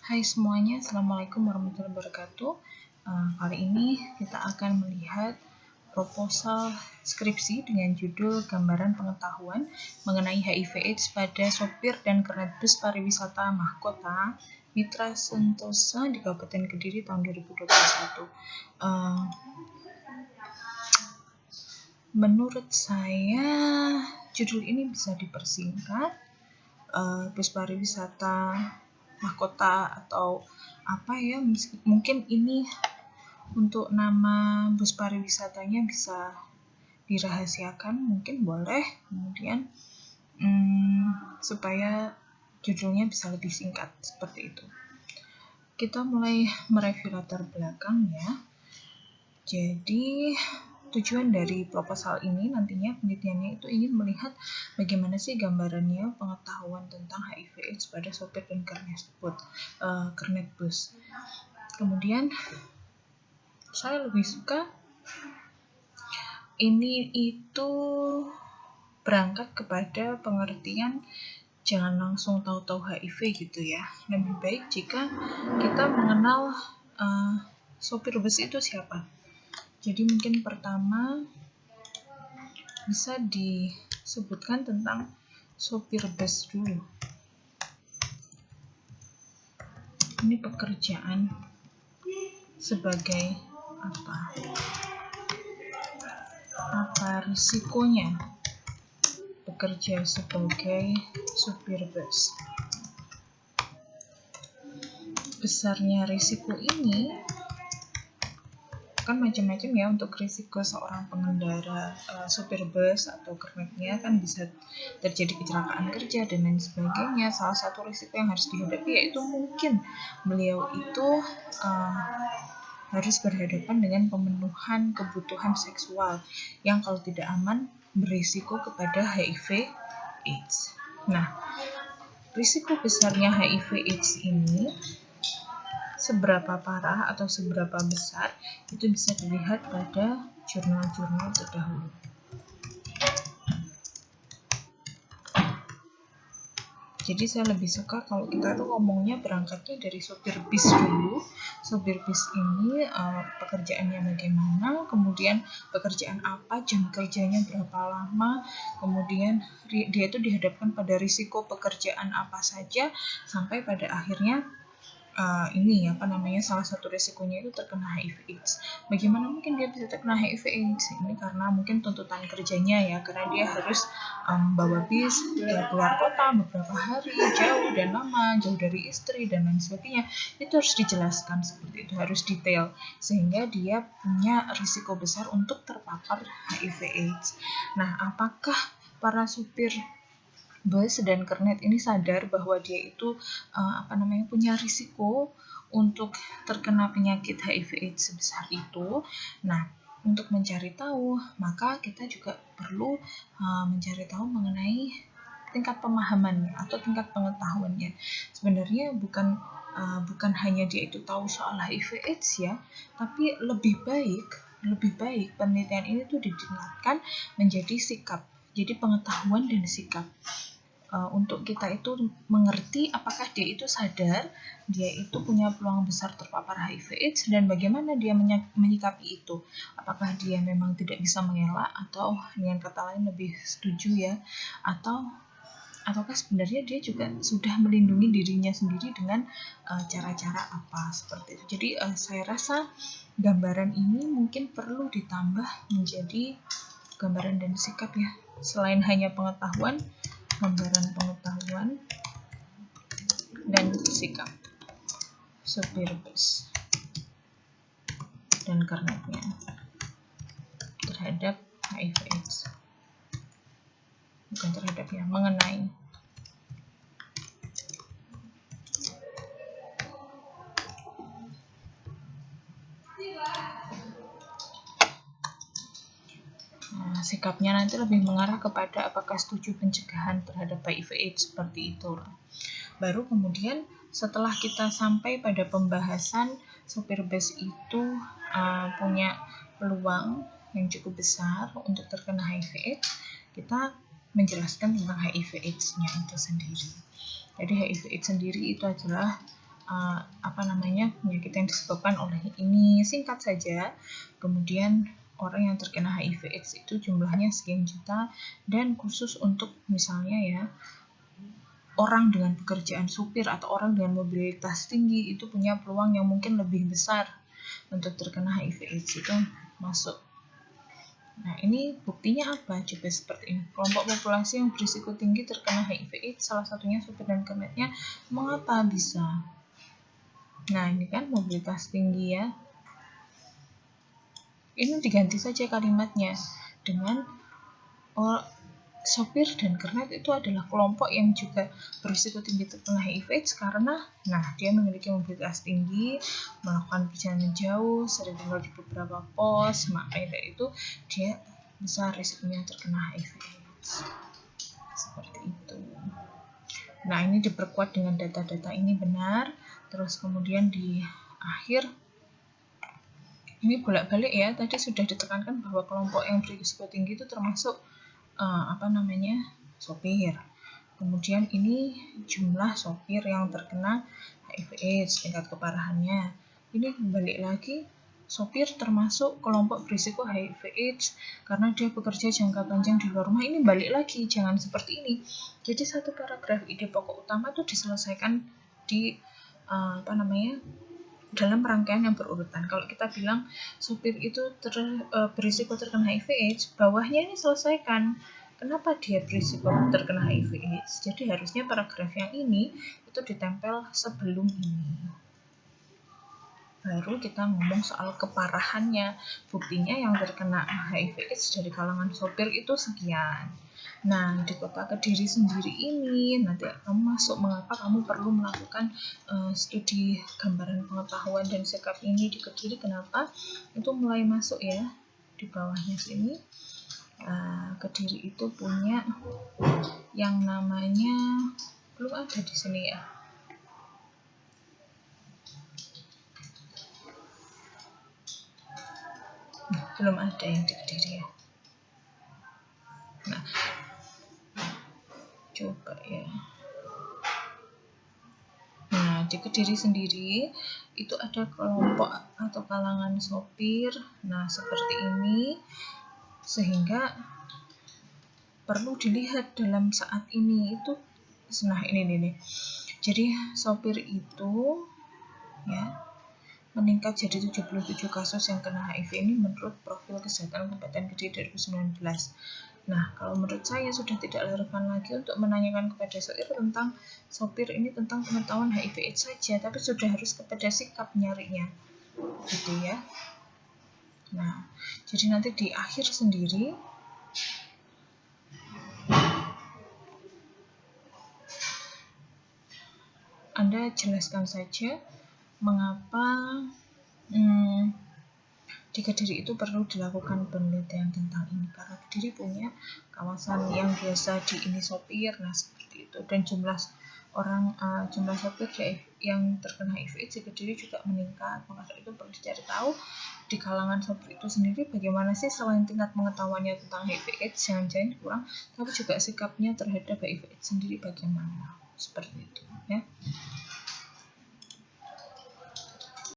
Hai semuanya, Assalamualaikum warahmatullahi wabarakatuh. Kali ini kita akan melihat proposal skripsi dengan judul Gambaran Pengetahuan mengenai HIV/AIDS pada sopir dan kernet bus pariwisata mahkota Mitra Sentosa di Kabupaten Kediri tahun 2021. Menurut saya judul ini bisa dipersingkat bus pariwisata mahkota atau apa ya, mungkin ini untuk nama bus pariwisatanya bisa dirahasiakan, mungkin boleh, kemudian supaya judulnya bisa lebih singkat seperti itu. Kita mulai mereview latar belakang ya. Jadi tujuan dari proposal ini nantinya penelitiannya itu ingin melihat bagaimana sih gambarannya pengetahuan tentang HIV/AIDS pada sopir dan kernet bus. Kemudian saya lebih suka ini itu berangkat kepada pengertian jangan langsung tahu-tahu HIV gitu ya. Lebih baik jika kita mengenal sopir bus itu siapa. Jadi mungkin pertama bisa disebutkan tentang sopir bus dulu. Ini pekerjaan sebagai apa? Apa risikonya bekerja sebagai sopir bus? Besarnya risiko ini kan macam-macam ya. Untuk risiko seorang pengendara sopir bus atau kernetnya kan bisa terjadi kecelakaan kerja dan lain sebagainya. Salah satu risiko yang harus dihadapi yaitu mungkin beliau itu harus berhadapan dengan pemenuhan kebutuhan seksual yang kalau tidak aman berisiko kepada HIV/AIDS. Nah, risiko besarnya HIV/AIDS ini seberapa parah atau seberapa besar itu bisa dilihat pada jurnal-jurnal terdahulu. Jadi saya lebih suka kalau kita tuh ngomongnya berangkatnya dari sopir bis dulu. Sopir bis ini pekerjaannya bagaimana, kemudian pekerjaan apa, jam kerjanya berapa lama, kemudian dia itu dihadapkan pada risiko pekerjaan apa saja, sampai pada akhirnya salah satu resikonya itu terkena HIV/AIDS. Bagaimana mungkin dia bisa terkena HIV/AIDS? Ini karena mungkin tuntutan kerjanya ya, karena dia harus membawa bis keluar kota beberapa hari, jauh dan lama, jauh dari istri dan lain sebagainya. Itu harus dijelaskan seperti itu, harus detail, sehingga dia punya risiko besar untuk terpapar HIV/AIDS. Nah, apakah para supir bus dan kernet ini sadar bahwa dia itu punya risiko untuk terkena penyakit HIV/AIDS sebesar itu? Nah, untuk mencari tahu, maka kita juga perlu mencari tahu mengenai tingkat pemahamannya atau tingkat pengetahuannya. Sebenarnya bukan hanya dia itu tahu soal HIV/AIDS ya, tapi lebih baik penelitian ini tuh ditingkatkan menjadi sikap. Jadi pengetahuan dan sikap. Untuk kita itu mengerti apakah dia itu sadar dia itu punya peluang besar terpapar HIV/AIDS dan bagaimana dia menyikapi itu. Apakah dia memang tidak bisa mengelak, atau dengan kata lain lebih setuju ya, ataukah sebenarnya dia juga sudah melindungi dirinya sendiri dengan cara-cara apa seperti itu. Jadi saya rasa gambaran ini mungkin perlu ditambah menjadi gambaran dan sikap ya. Selain hanya pengetahuan, gambaran pengetahuan dan sikap sopir bus dan kernetnya terhadap HIV/AIDS. Bukan terhadap ya, mengenai. Sikapnya nanti lebih mengarah kepada apakah setuju pencegahan terhadap HIV/AIDS seperti itu. Baru kemudian setelah kita sampai pada pembahasan sopir bus itu punya peluang yang cukup besar untuk terkena HIV/AIDS, kita menjelaskan tentang HIV/AIDS-nya itu sendiri. Jadi HIV/AIDS sendiri itu adalah penyakit yang disebabkan oleh ini, singkat saja. Kemudian orang yang terkena HIV/AIDS itu jumlahnya sekian juta, dan khusus untuk misalnya ya orang dengan pekerjaan supir atau orang dengan mobilitas tinggi itu punya peluang yang mungkin lebih besar untuk terkena HIV/AIDS itu masuk. Nah, ini buktinya apa? Juga seperti ini. Kelompok populasi yang berisiko tinggi terkena HIV/AIDS, salah satunya supir dan kernetnya. Mengapa bisa? Nah, ini kan mobilitas tinggi ya. Ini diganti saja kalimatnya dengan sopir dan kernet itu adalah kelompok yang juga berisiko tinggi terkena HIV/AIDS karena dia memiliki mobilitas tinggi, melakukan perjalanan jauh, sering tinggal di beberapa pos, makanya dari itu dia besar risikonya terkena HIV/AIDS. Seperti itu. Nah, ini diperkuat dengan data-data ini benar. Terus kemudian di akhir ini bolak-balik ya, tadi sudah ditekankan bahwa kelompok yang berisiko tinggi itu termasuk sopir. Kemudian ini jumlah sopir yang terkena HIV/AIDS, tingkat keparahannya. Ini balik lagi, sopir termasuk kelompok berisiko HIV/AIDS karena dia bekerja jangka panjang di luar rumah. Ini balik lagi, jangan seperti ini. Jadi satu paragraf ide pokok utama itu diselesaikan di dalam rangkaian yang berurutan. Kalau kita bilang supir itu berisiko terkena HIV/AIDS, bawahnya ini selesaikan. Kenapa dia berisiko terkena HIV/AIDS? Jadi harusnya paragraf yang ini itu ditempel sebelum ini. Baru kita ngomong soal keparahannya. Buktinya yang terkena HIV/AIDS dari kalangan sopir itu sekian. Nah, di kota Kediri sendiri ini, nanti kamu masuk mengapa kamu perlu melakukan studi gambaran pengetahuan dan sikap ini di Kediri, kenapa? Itu mulai masuk ya, di bawahnya sini. Kediri itu punya yang namanya, belum ada di sini ya. Belum ada yang di Kediri ya. Nah, coba ya. Nah, di Kediri sendiri itu ada kelompok atau kalangan sopir. Nah, seperti ini, sehingga perlu dilihat dalam saat ini itu. Nah, ini. Jadi sopir itu ya meningkat jadi 77 kasus yang kena HIV ini menurut profil kesehatan Kabupaten Kediri 2019. Nah, kalau menurut saya sudah tidak relevan lagi untuk menanyakan kepada sopir ini tentang pengetahuan HIV/AIDS saja, tapi sudah harus kepada sikap nyarinya, gitu ya. Nah, jadi nanti di akhir sendiri Anda jelaskan saja mengapa di Kediri itu perlu dilakukan penelitian tentang ini, karena Kediri punya kawasan yang biasa ini sopir, nah seperti itu, dan jumlah sopir yang terkena HIV/AIDS di Kediri juga meningkat. Maka itu perlu dicari tahu di kalangan sopir itu sendiri bagaimana sih, selain tingkat pengetahuannya tentang HIV/AIDS jangan-jangan kurang, tapi juga sikapnya terhadap HIV/AIDS sendiri bagaimana, seperti itu ya.